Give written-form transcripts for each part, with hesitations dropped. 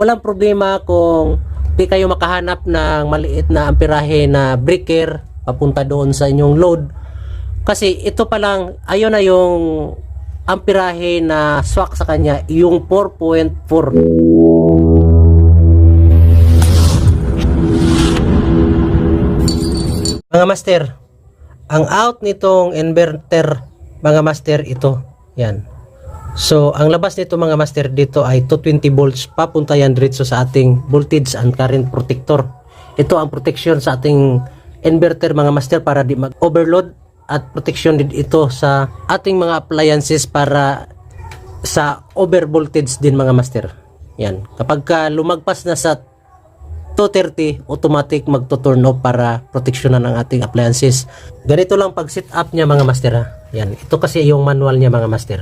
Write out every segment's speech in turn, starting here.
walang problema kung di kayo makahanap ng maliit na amperahe na breaker papunta doon sa inyong load. Kasi ito pa lang, ayun na yung amperahe na swak sa kanya, yung 4.4. Mga master, ang out nitong inverter, mga master, ito. Yan. So, ang labas nito mga master dito ay 220 volts. Papunta yan diretso sa ating voltage and current protector. Ito ang protection sa ating inverter mga master para di mag-overload, at protection din ito sa ating mga appliances para sa over voltage din mga master. Yan. Kapag ka lumagpas na sa 230, automatic magto-turn off para proteksyonan ang ating appliances. Ganito lang pag set up niya mga master ha. Yan. Ito kasi yung manual niya mga master.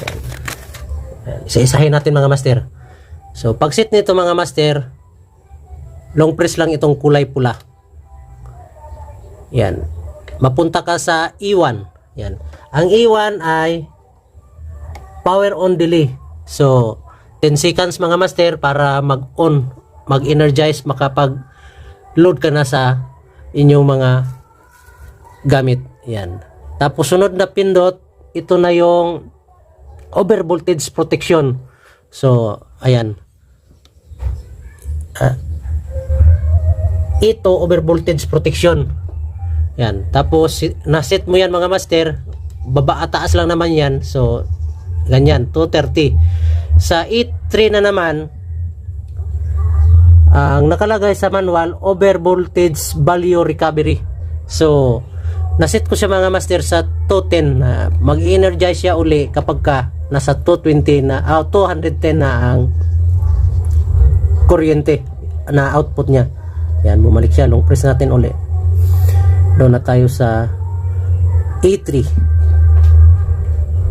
Yan. Yan. Isa-isahin natin mga master. So pag set nito mga master, long press lang itong kulay pula. Yan. Mapunta ka sa E1. Yan. Ang E1 ay power on delay. So 10 seconds mga master para mag-on, mag-energize, makapag-load ka na sa inyong mga gamit. Yan. Tapos sunod na pindot, ito na yung over voltage protection. So, ayan. Ito, over voltage protection. Yan. Tapos, naset mo yan mga master. Baba at taas lang naman yan. So, ganyan. 230. Sa E3 na naman, ang nakalagay sa manual, over voltage value recovery. So, naset ko siya mga master sa 210. Mag-energize siya uli kapag ka nasa 220 na, 210 na ang kuryente na output niya. Yan, bumalik siya. Long press natin uli. Doon na tayo sa E3.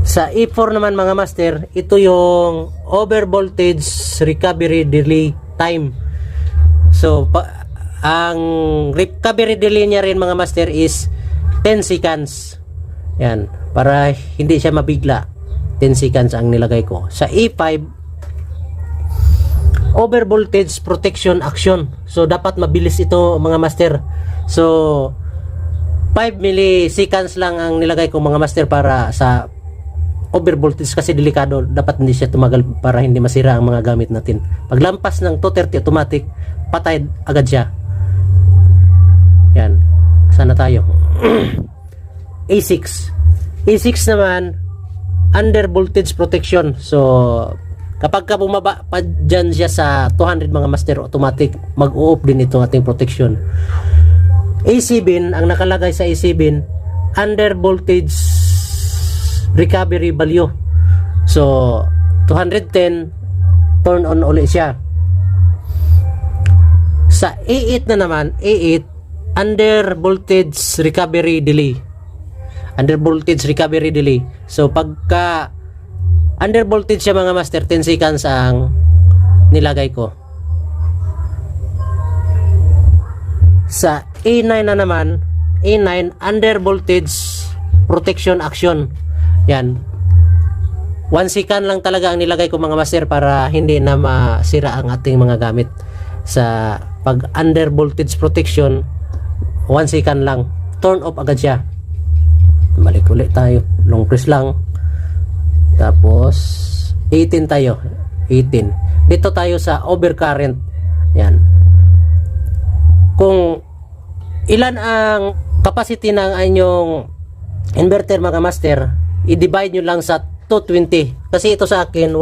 Sa E4 naman mga master, ito yung over voltage recovery delay time. So, ang recovery delay niya rin mga master is 10 seconds. Yan, para hindi siya mabigla. 10 seconds ang nilagay ko. Sa E5, over voltage protection action. So, dapat mabilis ito mga master. So, 5 milliseconds lang ang nilagay ko mga master para sa over voltage kasi delikado. Dapat hindi siya tumagal para hindi masira ang mga gamit natin. Paglampas ng 230 automatic, patay agad siya. Yan. Sana tayo. A6. A6 naman, under voltage protection. So, kapag ka bumaba pa dyan siya sa 200 mga master, automatic mag-u-off din itong ating protection. A7, ang nakalagay sa A7, under voltage recovery value. So, 210, turn on ulit siya. Sa A8 na naman, A8, under voltage recovery delay. Under voltage recovery delay. So, pagka under voltage siya mga master, 10 seconds ang nilagay ko. Sa A9 na naman, A9, under voltage protection action. Yan. 1 second lang talaga ang nilagay ko mga master para hindi na masira ang ating mga gamit. Sa pag under voltage protection, 1 second lang, turn off agad siya. Balik ulit tayo, long press lang. Tapos 18 tayo, 18. Dito tayo sa overcurrent. Yan. Kung ilan ang capacity ng inyong inverter mga master, i-divide nyo lang sa 220. Kasi ito sa akin,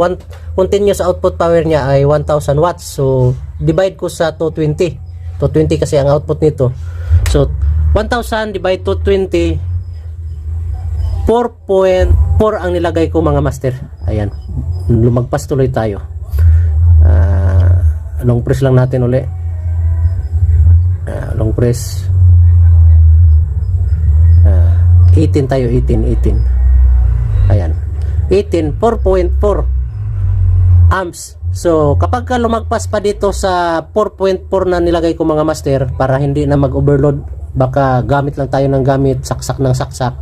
continuous output power niya ay 1000 watts. So, divide ko sa 220. 220 kasi ang output nito. So, 1000 divide 220, 4.4 ang nilagay ko mga master. Ayan. Lumagpas tuloy tayo. Long press lang natin ulit. Long press. 18 tayo. 18. Ayan. 18, 4.4 amps. So, kapag ka lumagpas pa dito sa 4.4 na nilagay ko mga master, para hindi na mag-overload, baka gamit lang tayo ng gamit, saksak ng saksak,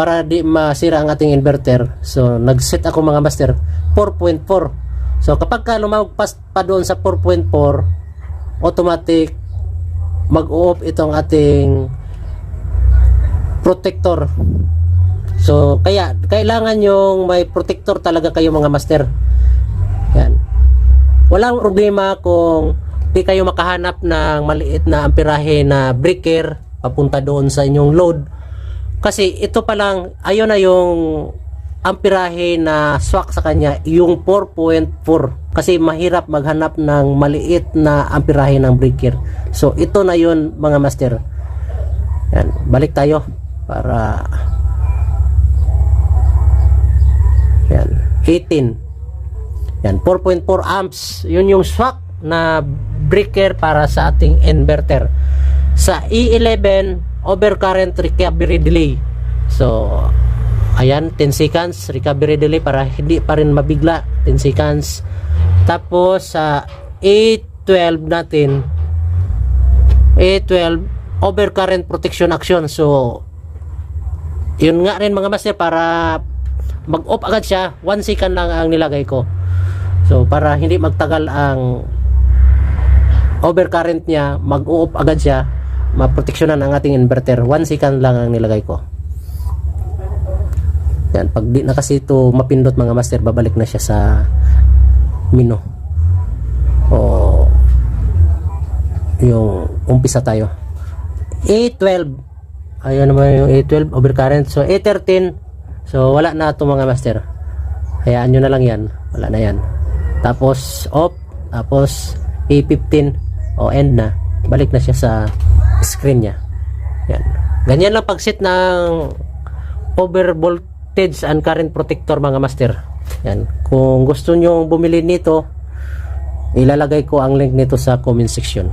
para di masira ang ating inverter. So, nag-set ako mga master 4.4. So kapag ka lumagpas pa doon sa 4.4, automatic mag-off itong ating protector. So kaya kailangan yung may protector talaga kayo mga master. Yan. Walang problema kung di kayo makahanap ng maliit na amperahe na breaker papunta doon sa inyong load. Kasi ito pa lang, ayun na yung amperahe na swak sa kanya, yung 4.4. Kasi mahirap maghanap ng maliit na amperahe ng breaker. So ito na yun mga master. Yan, balik tayo para yan, 18. Yan, 4.4 amps. Yun yung swak na breaker para sa ating inverter. Sa E11 overcurrent recovery delay. So ayan, 10 seconds recovery delay para hindi pa rin mabigla, 10 seconds. Tapos sa A12 natin, A12 overcurrent protection action. So yun nga rin mga master, para mag-off agad siya, 1 second lang ang nilagay ko. So para hindi magtagal ang overcurrent niya, mag-off agad siya, maproteksyonan ang ating inverter. 1 second lang ang nilagay ko. Yan, pag di na kasi ito mapindot mga master, babalik na siya sa menu. O yung umpisa tayo. A12. Ayun naman yung A12 overcurrent. So A13. So wala na ito mga master. Hayaan nyo na lang yan. Wala na yan. Tapos off. Tapos A15. O end na. Balik na siya sa screen niya. Yan. Ganyan lang pag-set ng overvoltage and current protector mga master. Yan. Kung gusto nyo bumili nito, ilalagay ko ang link nito sa comment section.